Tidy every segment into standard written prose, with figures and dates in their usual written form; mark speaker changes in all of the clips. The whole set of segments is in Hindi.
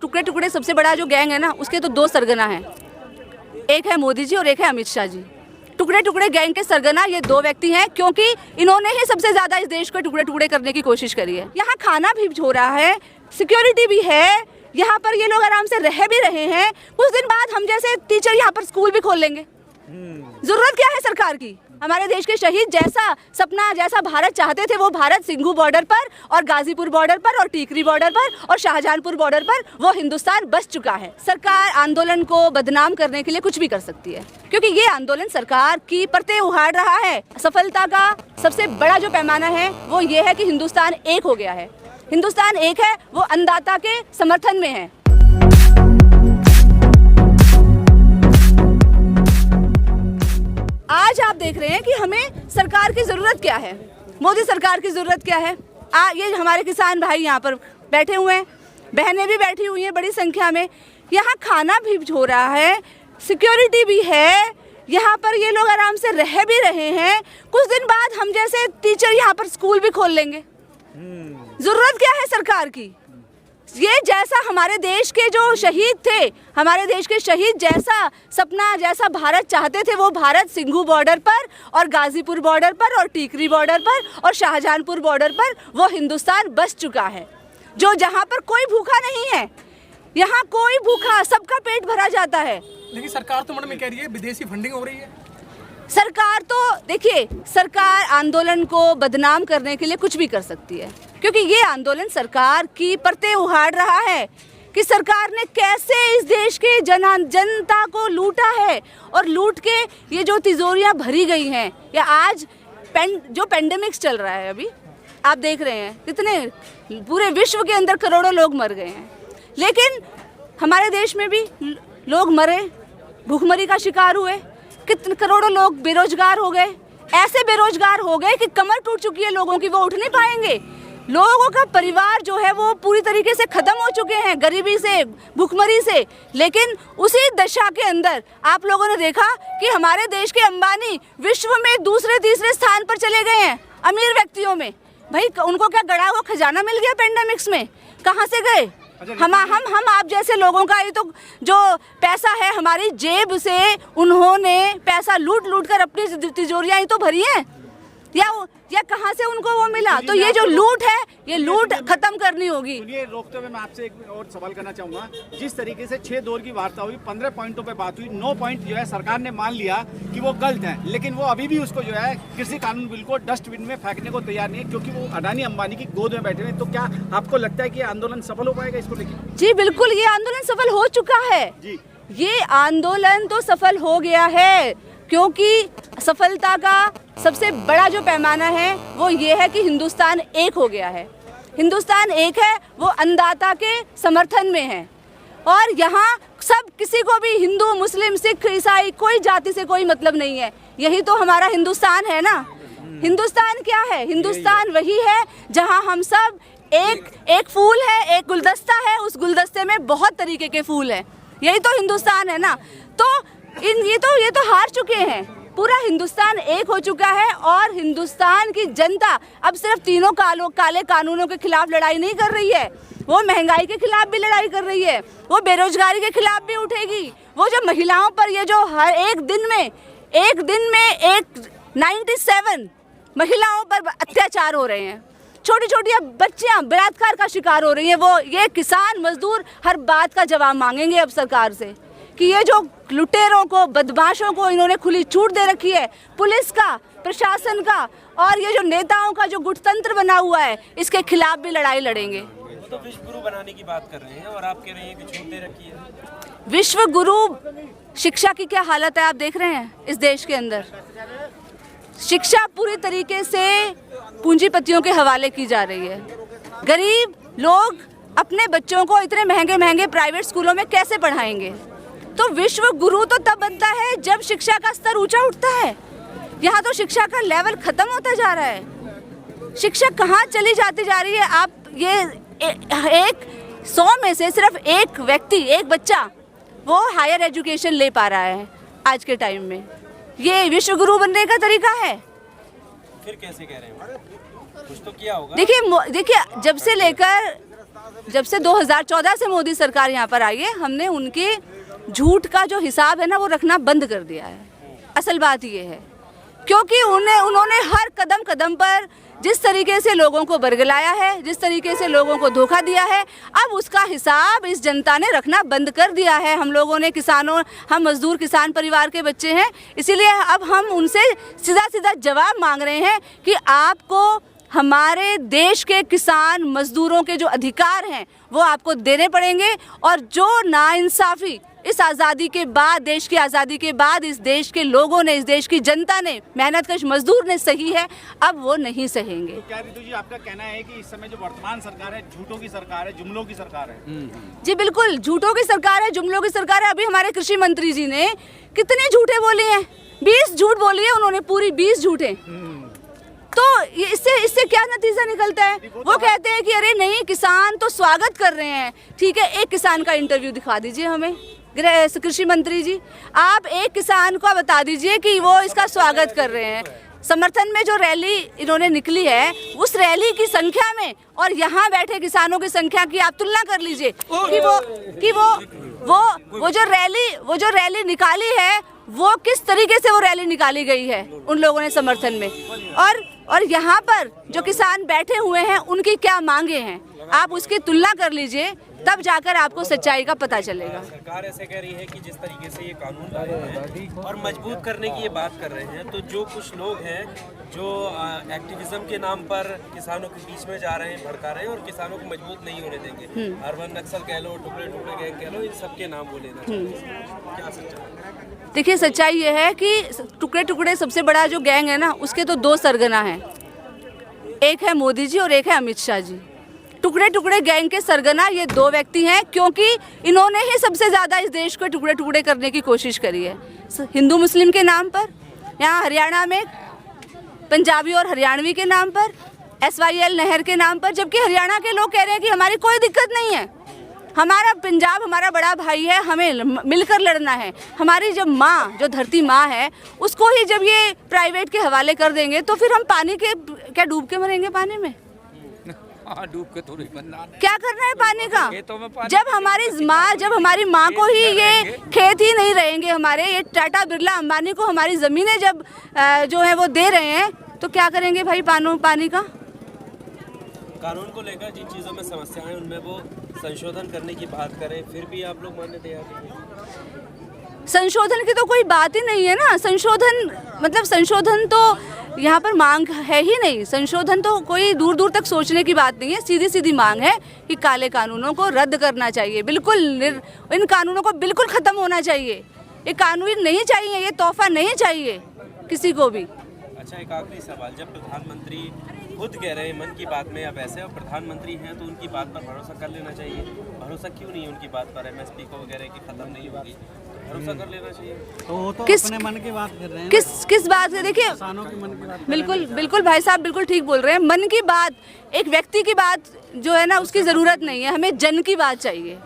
Speaker 1: टुकड़े टुकड़े सबसे बड़ा जो गैंग है ना, उसके तो दो सरगना हैं, एक है मोदी जी और एक है अमित शाह जी। टुकड़े टुकड़े गैंग के सरगना ये दो व्यक्ति हैं, क्योंकि इन्होंने ही सबसे ज्यादा इस देश को टुकड़े टुकड़े करने की कोशिश करी है। यहाँ खाना भी हो रहा है, सिक्योरिटी भी है, यहाँ पर ये लोग आराम से रह भी रहे हैं। कुछ दिन बाद हम जैसे टीचर यहाँ पर स्कूल भी खोल लेंगे। जरूरत क्या है सरकार की? हमारे देश के शहीद जैसा सपना, जैसा भारत चाहते थे, वो भारत सिंघू बॉर्डर पर और गाजीपुर बॉर्डर पर और टीकरी बॉर्डर पर और शाहजहांपुर बॉर्डर पर वो हिंदुस्तान बस चुका है। सरकार आंदोलन को बदनाम करने के लिए कुछ भी कर सकती है, क्योंकि ये आंदोलन सरकार की परतें उहाड़ रहा है। सफलता का सबसे बड़ा जो पैमाना है वो ये है कि हिंदुस्तान एक हो गया है। हिंदुस्तान एक है, वो अन्नदाता के समर्थन में है। आज आप देख रहे हैं कि हमें सरकार की जरूरत क्या है, मोदी सरकार की जरूरत क्या है। ये हमारे किसान भाई यहाँ पर बैठे हुए हैं, बहनें भी बैठी हुई हैं बड़ी संख्या में। यहाँ खाना भी हो रहा है, सिक्योरिटी भी है, यहाँ पर ये लोग आराम से रह भी रहे हैं। कुछ दिन बाद हम जैसे टीचर यहाँ पर स्कूल भी खोल लेंगे। जरूरत क्या है सरकार की? ये जैसा हमारे देश के जो शहीद थे, हमारे देश के शहीद जैसा सपना, जैसा भारत चाहते थे, वो भारत सिंघू बॉर्डर पर और गाजीपुर बॉर्डर पर और टीकरी बॉर्डर पर और शाहजहांपुर बॉर्डर पर वो हिंदुस्तान बस चुका है। जो जहाँ पर कोई भूखा नहीं है, यहाँ कोई भूखा, सबका पेट भरा जाता है।
Speaker 2: लेकिन सरकार तो मैडम ये कह रही है विदेशी फंडिंग हो रही है।
Speaker 1: सरकार तो देखिए, सरकार आंदोलन को बदनाम करने के लिए कुछ भी कर सकती है, क्योंकि ये आंदोलन सरकार की परतें उहाड़ रहा है कि सरकार ने कैसे इस देश के जनता को लूटा है और लूट के ये जो तिजोरियां भरी गई हैं। या आज जो पेंडेमिक्स चल रहा है, अभी आप देख रहे हैं कितने पूरे विश्व के अंदर करोड़ों लोग मर गए हैं, लेकिन हमारे देश में भी लोग मरे, भूखमरी का शिकार हुए, कितने करोड़ों लोग बेरोजगार हो गए। ऐसे बेरोजगार हो गए कि कमर टूट चुकी है लोगों की, वो उठ नहीं पाएंगे। लोगों का परिवार जो है वो पूरी तरीके से खत्म हो चुके हैं गरीबी से, भूखमरी से। लेकिन उसी दशा के अंदर आप लोगों ने देखा कि हमारे देश के अंबानी विश्व में दूसरे तीसरे स्थान पर चले गए हैं अमीर व्यक्तियों में। भाई उनको क्या गड़ा हुआ खजाना मिल गया पेंडेमिक्स में? कहाँ से गए? हम आप जैसे लोगों का ये तो जो पैसा है हमारी जेब से उन्होंने पैसा लूट लूट कर अपनी तिजोरियां ही तो भरी हैं, या कहाँ से उनको वो मिला? तो ये जो लूट है, ये लूट खत्म करनी होगी।
Speaker 3: ये रोकते हुए मैं आपसे एक और सवाल करना चाहूंगा। जिस तरीके से 6 दौर की वार्ता हुई, 15 पॉइंटों पे बात हुई, 9 पॉइंट जो है सरकार ने मान लिया कि वो गलत है, लेकिन वो अभी भी उसको जो है कृषि कानून बिल को डस्टबिन में फेंकने को तैयार नहीं है, क्योंकि वो अडानी अंबानी की गोद में बैठे हुए। तो क्या आपको लगता है कि आंदोलन सफल हो पाएगा इसको लेकर?
Speaker 1: जी बिल्कुल, ये आंदोलन सफल हो चुका है जी। ये आंदोलन तो सफल हो गया है, क्योंकि सफलता का सबसे बड़ा जो पैमाना है वो ये है कि हिंदुस्तान एक हो गया है। हिंदुस्तान एक है, वो अन्नदाता के समर्थन में है। और यहाँ सब किसी को भी हिंदू, मुस्लिम, सिख, ईसाई, कोई जाति से कोई मतलब नहीं है। यही तो हमारा हिंदुस्तान है ना। हिंदुस्तान क्या है? हिंदुस्तान वही है जहाँ हम सब एक फूल है, एक गुलदस्ता है, उस गुलदस्ते में बहुत तरीके के फूल हैं। यही तो हिंदुस्तान है ना। तो ये तो हार चुके हैं। पूरा हिंदुस्तान एक हो चुका है और हिंदुस्तान की जनता अब सिर्फ तीनों काले कानूनों के खिलाफ लड़ाई नहीं कर रही है, वो महंगाई के खिलाफ भी लड़ाई कर रही है, वो बेरोजगारी के खिलाफ भी उठेगी। वो जो महिलाओं पर ये जो हर एक दिन में 97 महिलाओं पर अत्याचार हो रहे हैं, छोटी छोटी बच्चियां बलात्कार का शिकार हो रही हैं, वो ये किसान मजदूर हर बात का जवाब मांगेंगे अब सरकार से कि ये जो लुटेरों को, बदमाशों को इन्होंने खुली छूट दे रखी है, पुलिस का, प्रशासन का, और ये जो नेताओं का जो गुटतंत्र बना हुआ है, इसके खिलाफ भी लड़ाई लड़ेंगे।
Speaker 4: वो तो विश्व गुरु बनाने की बात कर रहे हैं और आप कह रहे हैं कि छूट दे रखी है।
Speaker 1: विश्व गुरु शिक्षा की क्या हालत है आप देख रहे हैं इस देश के अंदर। शिक्षा पूरी तरीके से पूंजीपतियों के हवाले की जा रही है। गरीब लोग अपने बच्चों को इतने महंगे महंगे प्राइवेट स्कूलों में कैसे पढ़ाएंगे? तो विश्व गुरु तो तब बनता है जब शिक्षा का स्तर ऊंचा उठता है। यहाँ तो शिक्षा का लेवल खत्म होता जा रहा है। शिक्षा कहाँ चली जाती जा रही है? आप ये 100 में से सिर्फ एक व्यक्ति, एक बच्चा वो हायर एजुकेशन ले पा रहा है आज के टाइम में। ये विश्व गुरु बनने का तरीका है?
Speaker 4: फिर कैसे कह रहे हैं? कुछ तो किया होगा।
Speaker 1: देखिए जब से लेकर जब से 2014 से मोदी सरकार यहाँ पर आई है, हमने उनके झूठ का जो हिसाब है ना वो रखना बंद कर दिया है। असल बात ये है, क्योंकि उन्होंने हर कदम कदम पर जिस तरीके से लोगों को बरगलाया है, जिस तरीके से लोगों को धोखा दिया है, अब उसका हिसाब इस जनता ने रखना बंद कर दिया है। हम लोगों ने हम मजदूर किसान परिवार के बच्चे हैं, इसीलिए अब हम उनसे सीधा सीधा जवाब मांग रहे हैं कि आपको हमारे देश के किसान मजदूरों के जो अधिकार हैं वो आपको देने पड़ेंगे, और जो नाइंसाफ़ी इस आज़ादी के बाद, देश की आज़ादी के बाद इस देश के लोगों ने, इस देश की जनता ने, मेहनतकश मजदूर ने सही है, अब वो नहीं सहेंगे।
Speaker 3: तो क्या रितु जी आपका कहना है कि इस समय जो वर्तमान सरकार है झूठों की सरकार है, जुमलों की सरकार है?
Speaker 1: जी बिल्कुल, झूठों की सरकार है, जुमलों की सरकार है। अभी हमारे कृषि मंत्री जी ने कितने झूठे बोले हैं, 20 झूठ बोली है उन्होंने, पूरी 20 झूठे। तो इससे क्या नतीजा निकलता है? वो कहते हैं कि अरे नहीं, किसान तो स्वागत कर रहे हैं। ठीक है, एक किसान का इंटरव्यू दिखा दीजिए हमें, कृषि मंत्री जी, आप एक किसान को बता दीजिए कि वो इसका स्वागत कर रहे हैं। समर्थन में जो रैली इन्होंने निकली है, उस रैली की संख्या में और यहाँ बैठे किसानों की संख्या की आप तुलना कर लीजिए कि वो जो रैली निकाली है, वो किस तरीके से वो रैली निकाली गई है उन लोगों ने समर्थन में, और यहाँ पर जो किसान बैठे हुए हैं उनकी क्या मांगे हैं, आप उसकी तुलना कर लीजिए, तब जाकर आपको सच्चाई का पता चलेगा।
Speaker 4: सरकार ऐसे कह रही है कि जिस तरीके से ये कानून लाए हैं और मजबूत करने की ये बात कर रहे हैं, तो जो कुछ लोग हैं जो एक्टिविज्म के नाम पर किसानों के बीच में जा रहे हैं, भड़का रहे हैं और किसानों को मजबूत नहीं होने देंगे, अर्बन नक्सल कह लो, टुकड़े टुकड़े गैंग कह लो, इन सबके नाम वो लेना चाहिए। क्या सच्चाई?
Speaker 1: देखिए, सच्चाई ये है कि टुकड़े टुकड़े सबसे बड़ा जो गैंग है ना, उसके तो 2 सरगना हैं, एक है मोदी जी और एक है अमित शाह जी। टुकड़े टुकड़े गैंग के सरगना ये 2 व्यक्ति हैं, क्योंकि इन्होंने ही सबसे ज़्यादा इस देश को टुकड़े टुकड़े करने की कोशिश करी है, हिंदू मुस्लिम के नाम पर, यहाँ हरियाणा में पंजाबी और हरियाणवी के नाम पर, SYL नहर के नाम पर, जबकि हरियाणा के लोग कह रहे हैं कि हमारी कोई दिक्कत नहीं है, हमारा पंजाब हमारा बड़ा भाई है, हमें मिलकर लड़ना है। हमारी जब माँ, जो धरती माँ है, उसको ही जब ये प्राइवेट के हवाले कर देंगे तो फिर हम पानी के क्या डूब के मरेंगे पानी में?
Speaker 5: डूब के थोड़ी बनना,
Speaker 1: क्या करना है पानी का?
Speaker 5: पानी
Speaker 1: जब हमारी माँ को ही ये खेत ही नहीं रहेंगे, हमारे ये टाटा बिरला अंबानी को हमारी ज़मीनें जब जो है वो दे रहे हैं, तो क्या करेंगे भाई पानी का?
Speaker 4: कानून को लेकर जिन चीज़ों में समस्या है उनमें वो संशोधन करने की बात करें, फिर भी आप लोग मानने तैयार नहीं हैं।
Speaker 1: संशोधन की तो कोई बात ही नहीं है ना। संशोधन तो यहाँ पर मांग है ही नहीं। संशोधन तो कोई दूर दूर तक सोचने की बात नहीं है, सीधी सीधी मांग है कि काले कानूनों को रद्द करना चाहिए, बिल्कुल इन कानूनों को बिल्कुल ख़त्म होना चाहिए। ये कानून नहीं चाहिए, ये तोहफा नहीं चाहिए किसी को भी।
Speaker 4: अच्छा, एक आखिरी सवाल, जब प्रधानमंत्री खुद कह रहे हैं मन की बात में अब ऐसे, और प्रधानमंत्री हैं तो उनकी बात पर भरोसा कर लेना चाहिए, भरोसा क्यों नहीं उनकी बात पर? MSP को वगैरह की खत्म नहीं होगी, भरोसा कर लेना चाहिए।
Speaker 6: तो वो तो अपने मन की बात कर रहे हैं,
Speaker 1: किस बात से? देखिए,
Speaker 6: किसानों की मन की बात।
Speaker 1: बिल्कुल भाई साहब बिल्कुल ठीक बोल रहे हैं। मन की बात, एक व्यक्ति की बात जो है ना, उसकी जरूरत नहीं है, हमें जन की बात चाहिए,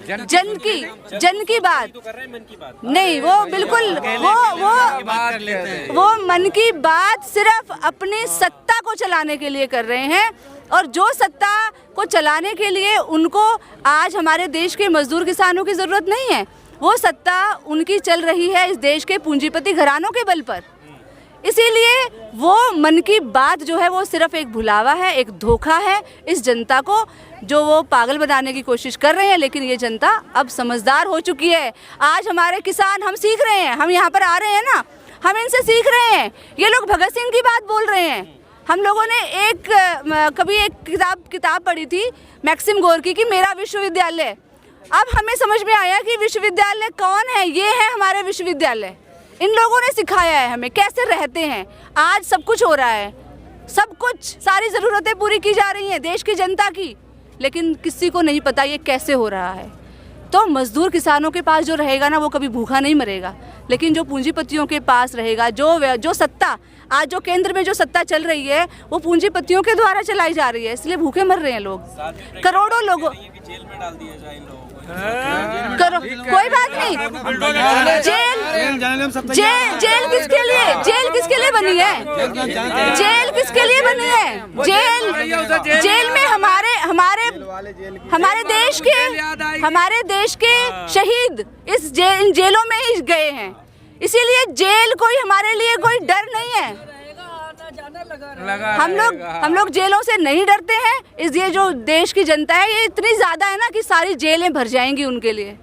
Speaker 1: जन की बात
Speaker 4: तो कर रहे हैं मन की बात
Speaker 1: नहीं। वो बिल्कुल वो मन की बात सिर्फ अपनी सत्ता को चलाने के लिए कर रहे हैं, और जो सत्ता को चलाने के लिए उनको आज हमारे देश के मजदूर किसानों की ज़रूरत नहीं है, वो सत्ता उनकी चल रही है इस देश के पूंजीपति घरानों के बल पर। इसीलिए वो मन की बात जो है वो सिर्फ एक भुलावा है, एक धोखा है इस जनता को, जो वो पागल बनाने की कोशिश कर रहे हैं। लेकिन ये जनता अब समझदार हो चुकी है। आज हमारे किसान, हम सीख रहे हैं, हम यहाँ पर आ रहे हैं ना, हम इनसे सीख रहे हैं। ये लोग भगत सिंह की बात बोल रहे हैं। हम लोगों ने कभी एक किताब पढ़ी थी मैक्सिम गोर्की की, मेरा विश्वविद्यालय। अब हमें समझ में आया कि विश्वविद्यालय कौन है, ये है हमारे विश्वविद्यालय। इन लोगों ने सिखाया है हमें कैसे रहते हैं। आज सब कुछ हो रहा है, सब कुछ, सारी ज़रूरतें पूरी की जा रही हैं देश की जनता की, लेकिन किसी को नहीं पता ये कैसे हो रहा है। तो मजदूर किसानों के पास जो रहेगा ना, वो कभी भूखा नहीं मरेगा, लेकिन जो पूंजीपतियों के पास रहेगा, जो सत्ता आज जो केंद्र में जो सत्ता चल रही है, वो पूंजीपतियों के द्वारा चलाई जा रही है, इसलिए भूखे मर रहे हैं लोग, करोड़ों लोगों।
Speaker 4: जेल में डाल दिया जाए इन लोगों को।
Speaker 1: कोई बात नहीं, नहीं, जेल किसके लिए, जेल किसके लिए बनी है, जेल किसके लिए बनी है, जेल में हमारे देश के शहीद इस जेलों में ही गए हैं, इसीलिए जेल कोई हमारे लिए कोई डर नहीं है। हम लोग जेलों से नहीं डरते हैं। इस ये जो देश की जनता है ये इतनी ज्यादा है ना कि सारी जेलें भर जाएंगी उनके लिए,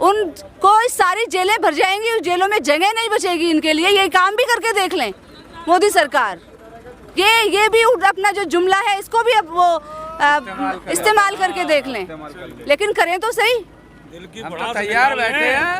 Speaker 1: उनको सारी जेलें भर जाएंगी, जेलों में जगह नहीं बचेगी इनके लिए। ये काम भी करके देख लें मोदी सरकार, ये भी अपना जो जुमला है इसको भी अब वो इस्तेमाल करके देख लें, लेकिन करें तो सही।
Speaker 5: हम तो तैयार बैठे हैं।